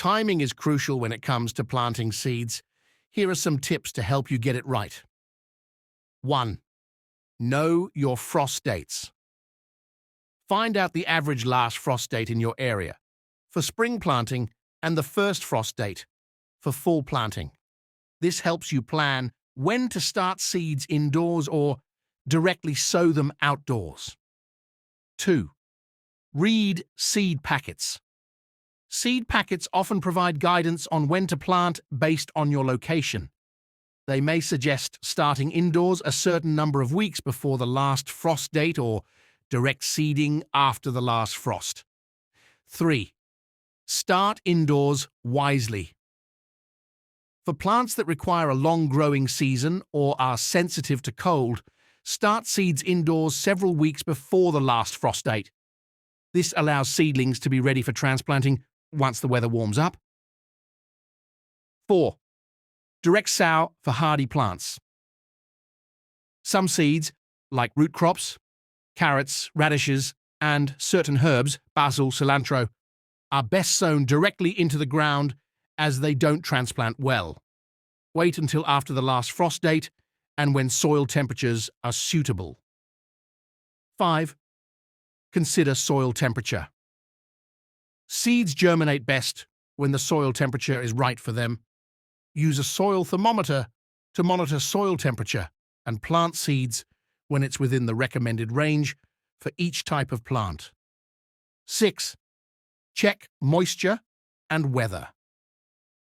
Timing is crucial when it comes to planting seeds. Here are some tips to help you get it right. 1. Know your frost dates. Find out the average last frost date in your area for spring planting and the first frost date for fall planting. This helps you plan when to start seeds indoors or directly sow them outdoors. 2. Read seed packets. Seed packets often provide guidance on when to plant based on your location. They may suggest starting indoors a certain number of weeks before the last frost date or direct seeding after the last frost. 3. Start indoors wisely. For plants that require a long growing season or are sensitive to cold, start seeds indoors several weeks before the last frost date. This allows seedlings to be ready for transplanting once the weather warms up. 4. Direct sow for hardy plants. Some seeds, like root crops, carrots, radishes, and certain herbs, basil, cilantro, are best sown directly into the ground as they don't transplant well. Wait until after the last frost date and when soil temperatures are suitable. 5. Consider soil temperature. Seeds germinate best when the soil temperature is right for them. Use a soil thermometer to monitor soil temperature and plant seeds when it's within the recommended range for each type of plant. 6. Check moisture and weather.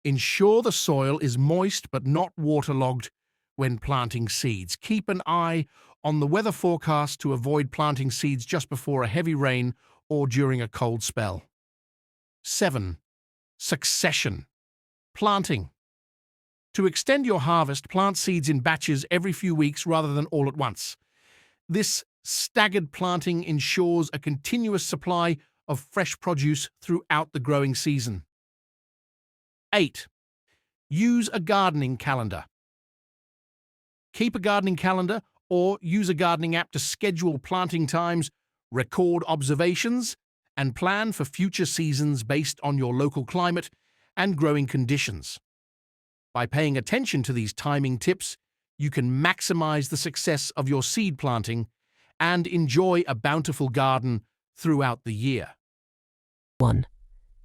Ensure the soil is moist but not waterlogged when planting seeds. Keep an eye on the weather forecast to avoid planting seeds just before a heavy rain or during a cold spell. 7. Succession. Planting. To extend your harvest, plant seeds in batches every few weeks rather than all at once. This staggered planting ensures a continuous supply of fresh produce throughout the growing season. 8. Use a gardening calendar. Keep a gardening calendar or use a gardening app to schedule planting times, record observations, and plan for future seasons based on your local climate and growing conditions. By paying attention to these timing tips, you can maximize the success of your seed planting and enjoy a bountiful garden throughout the year. 1.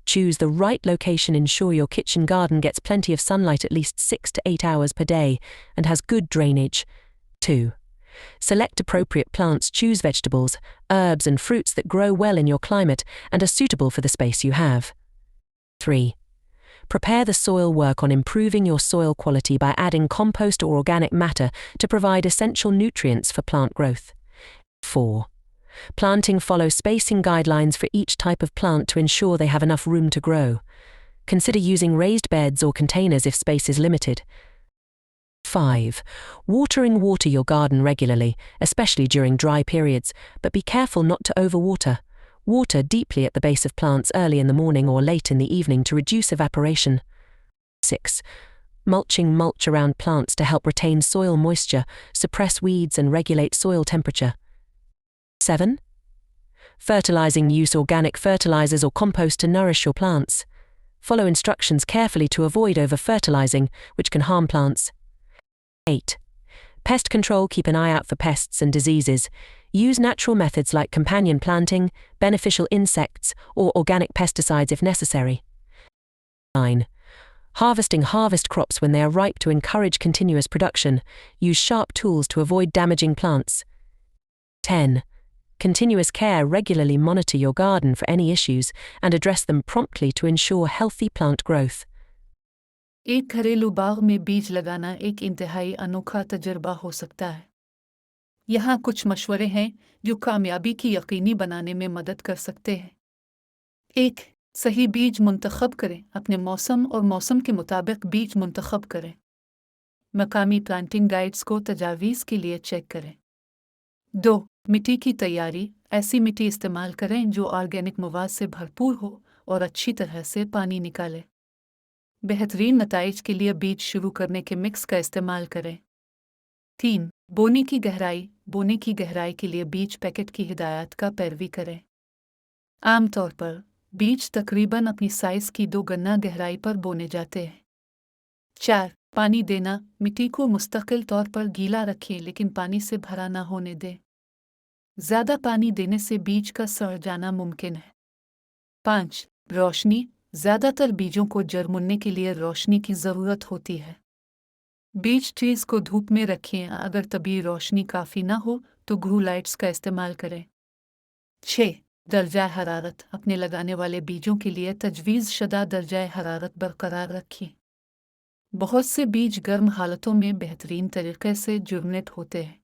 Choose the right location. Ensure your kitchen garden gets plenty of sunlight at least 6 to 8 hours per day and has good drainage. 2. Select appropriate plants. Choose vegetables, herbs and fruits that grow well in your climate and are suitable for the space you have. 3. Prepare the soil. Work on improving your soil quality by adding compost or organic matter to provide essential nutrients for plant growth. 4. Planting. Follow spacing guidelines for each type of plant to ensure they have enough room to grow. Consider using raised beds or containers if space is limited. 5. Watering. Water your garden regularly, especially during dry periods, but be careful not to overwater. Water deeply at the base of plants early in the morning or late in the evening to reduce evaporation. 6. Mulching. Mulch around plants to help retain soil moisture, suppress weeds and regulate soil temperature. 7. Fertilizing. Use organic fertilizers or compost to nourish your plants. Follow instructions carefully to avoid over-fertilizing, which can harm plants. 8. Pest control. Keep an eye out for pests and diseases. Use natural methods like companion planting, beneficial insects, or organic pesticides if necessary. 9. Harvesting. Harvest crops when they are ripe to encourage continuous production. Use sharp tools to avoid damaging plants. 10. Continuous care. Regularly monitor your garden for any issues and address them promptly to ensure healthy plant growth. एक घरेलू बाग में बीज लगाना एक इंतहाई अनोखा तजुर्बा हो सकता है। यहाँ कुछ मशवरे हैं जो कामयाबी की यकीनी बनाने में मदद कर सकते हैं। 1. सही बीज मुंतखब करें। अपने मौसम और मौसम के मुताबिक बीज मुंतखब करें। मकामी प्लांटिंग गाइड्स को तजावीज़ के लिए चेक करें। 2. मिट्टी की तैयारी। ऐसी मिट्टी इस्तेमाल करें जो ऑर्गेनिक मवाद से भरपूर हो और अच्छी तरह से पानी निकाले। बेहतरीन नताइज के लिए बीज शुरू करने के मिक्स का इस्तेमाल करें। 3. बोने की गहराई। बोने की गहराई के लिए बीज पैकेट की हिदायत का पैरवी करें। आमतौर पर बीज तकरीबन अपनी साइज की 2 गन्ना गहराई पर बोने जाते हैं। 4. पानी देना, मिट्टी को मुस्तकिल तौर पर गीला रखें लेकिन पानी से भरा ना होने दें। ज़्यादा पानी देने से बीज का सड़ जाना मुमकिन है। 5. रोशनी, ज़्यादातर बीजों को जर्मने के लिए रोशनी की ज़रूरत होती है। बीज ट्रीज को धूप में रखें, अगर तभी रोशनी काफ़ी ना हो तो ग्रू लाइट्स का इस्तेमाल करें। 6. दर्जा हरारत, अपने लगाने वाले बीजों के लिए तजवीज़ शुदा दर्जा हरारत बरकरार रखें। बहुत से बीज गर्म हालतों में बेहतरीन तरीके से जुर्नेट होते हैं।